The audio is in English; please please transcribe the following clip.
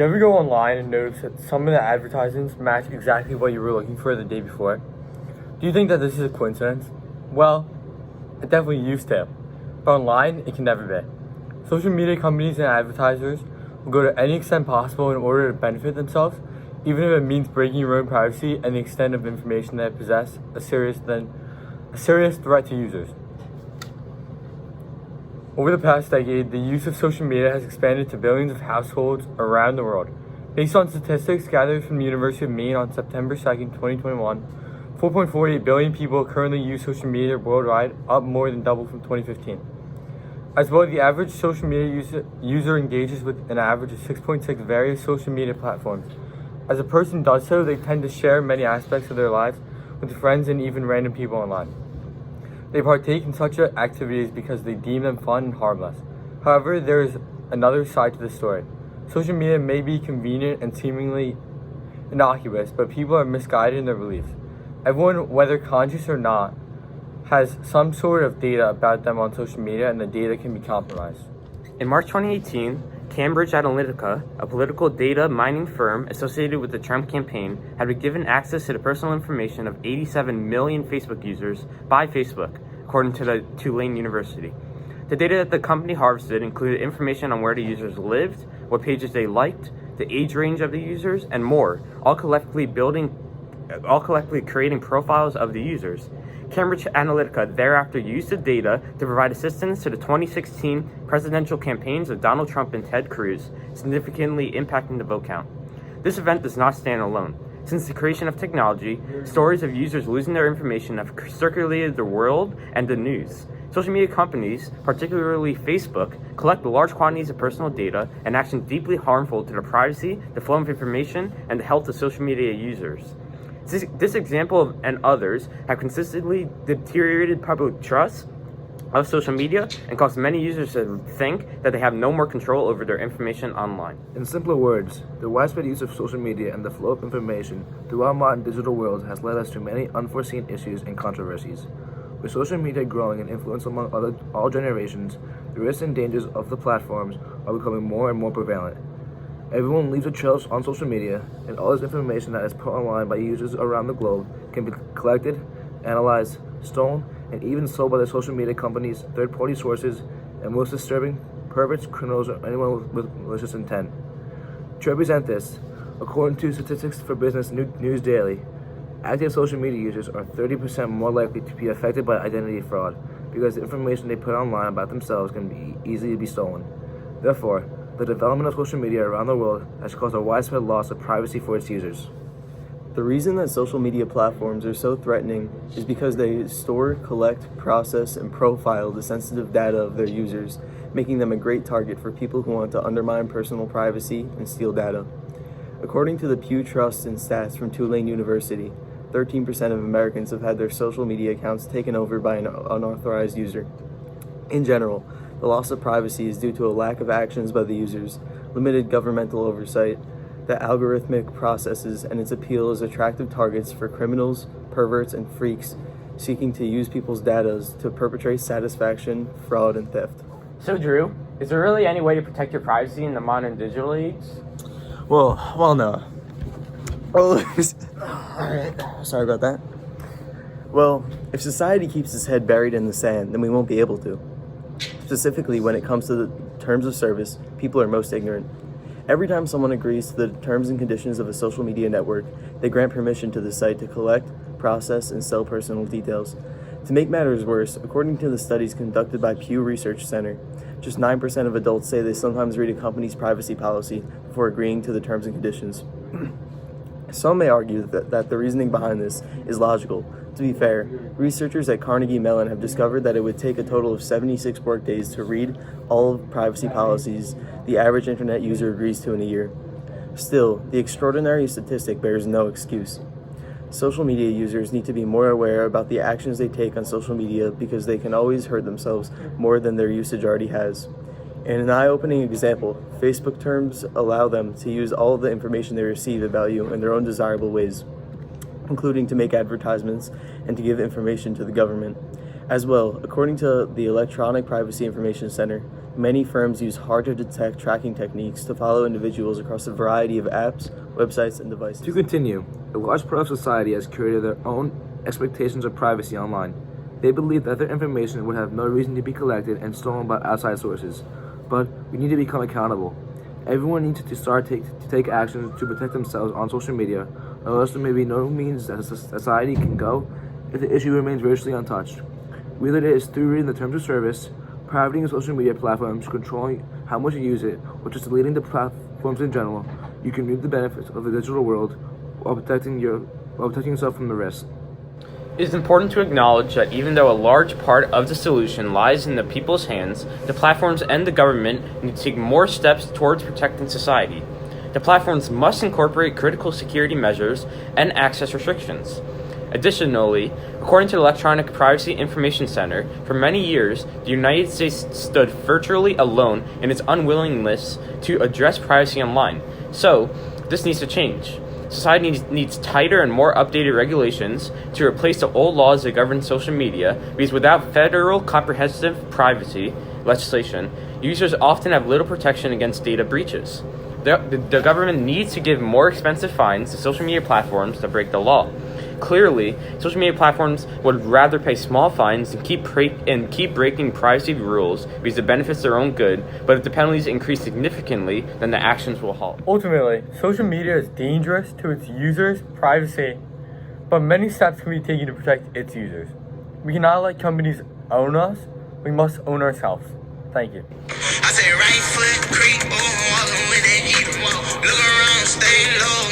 you ever go online and notice that some of the advertisements match exactly what you were looking for the day before? Do you think that this is a coincidence? Well, it definitely used to, but online, it can never be. Social media companies and advertisers will go to any extent possible in order to benefit themselves, even if it means breaking your own privacy and the extent of information that possess a serious threat to users. Over the past decade, the use of social media has expanded to billions of households around the world. Based on statistics gathered from the University of Maine on September 2nd, 2021, 4.48 billion people currently use social media worldwide, up more than double from 2015. As well, the average social media user engages with an average of 6.6 various social media platforms. As a person does so, they tend to share many aspects of their lives with friends and even random people online. They partake in such activities because they deem them fun and harmless. However, there is another side to the story. Social media may be convenient and seemingly innocuous, but people are misguided in their beliefs. Everyone, whether conscious or not, has some sort of data about them on social media, and the data can be compromised. In March 2018, Cambridge Analytica, a political data mining firm associated with the Trump campaign, had been given access to the personal information of 87 million Facebook users by Facebook, according to the Tulane University. The data that the company harvested included information on where the users lived, what pages they liked, the age range of the users, and more, all collectively creating profiles of the users. Cambridge Analytica thereafter used the data to provide assistance to the 2016 presidential campaigns of Donald Trump and Ted Cruz, significantly impacting the vote count. This event does not stand alone. Since the creation of technology, stories of users losing their information have circulated the world and the news. Social media companies, particularly Facebook, collect large quantities of personal data and actions deeply harmful to the privacy, the flow of information, and the health of social media users. This example and others have consistently deteriorated public trust of social media and caused many users to think that they have no more control over their information online. In simpler words, the widespread use of social media and the flow of information through our modern digital world has led us to many unforeseen issues and controversies. With social media growing in influence among all generations, the risks and dangers of the platforms are becoming more and more prevalent. Everyone leaves a trail on social media, and all this information that is put online by users around the globe can be collected, analyzed, stolen, and even sold by the social media companies, third-party sources, and most disturbing, perverts, criminals, or anyone with malicious intent. To represent this, according to statistics for Business News Daily, active social media users are 30% more likely to be affected by identity fraud because the information they put online about themselves can be easily be stolen. Therefore, the development of social media around the world has caused a widespread loss of privacy for its users. The reason that social media platforms are so threatening is because they store, collect, process, and profile the sensitive data of their users, making them a great target for people who want to undermine personal privacy and steal data. According to the Pew Trust and stats from Tulane University, 13% of Americans have had their social media accounts taken over by an unauthorized user. In general, the loss of privacy is due to a lack of actions by the users, limited governmental oversight, the algorithmic processes, and its appeal as attractive targets for criminals, perverts, and freaks seeking to use people's data to perpetrate satisfaction, fraud, and theft. So Drew, is there really any way to protect your privacy in the modern digital age? Well, no. Alright, sorry about that. Well, if society keeps its head buried in the sand, then we won't be able to. Specifically, when it comes to the terms of service, people are most ignorant. Every time someone agrees to the terms and conditions of a social media network, they grant permission to the site to collect, process, and sell personal details. To make matters worse, according to the studies conducted by Pew Research Center, just 9% of adults say they sometimes read a company's privacy policy before agreeing to the terms and conditions. Some may argue that the reasoning behind this is logical. To be fair, researchers at Carnegie Mellon have discovered that it would take a total of 76 workdays to read all of privacy policies the average internet user agrees to in a year. Still, the extraordinary statistic bears no excuse. Social media users need to be more aware about the actions they take on social media because they can always hurt themselves more than their usage already has. In an eye-opening example, Facebook terms allow them to use all of the information they receive about you in their own desirable ways, including to make advertisements and to give information to the government. As well, according to the Electronic Privacy Information Center, Many firms use hard-to-detect tracking techniques to follow individuals across a variety of apps, websites, and devices. To continue, a large part of society has created their own expectations of privacy online. They believe that their information would have no reason to be collected and stolen by outside sources. But we need to become accountable. Everyone needs to start to take actions to protect themselves on social media, or else there may be no means that society can go if the issue remains virtually untouched. Whether it is through reading the terms of service, privating social media platforms, controlling how much you use it, or just deleting the platforms in general, you can reap the benefits of the digital world while protecting yourself from the risks. It is important to acknowledge that even though a large part of the solution lies in the people's hands, the platforms and the government need to take more steps towards protecting society. The platforms must incorporate critical security measures and access restrictions. Additionally, according to the Electronic Privacy Information Center, for many years, the United States stood virtually alone in its unwillingness to address privacy online. So, this needs to change. Society needs tighter and more updated regulations to replace the old laws that govern social media, because without federal comprehensive privacy legislation, users often have little protection against data breaches. The government needs to give more expensive fines to social media platforms that break the law. Clearly, social media platforms would rather pay small fines and keep breaking privacy rules because it benefits their own good, but if the penalties increase significantly, then the actions will halt. Ultimately, social media is dangerous to its users' privacy, but many steps can be taken to protect its users. We cannot let companies own us, we must own ourselves. Thank you. I say right foot creep, walking with that heat. Look around, stay low.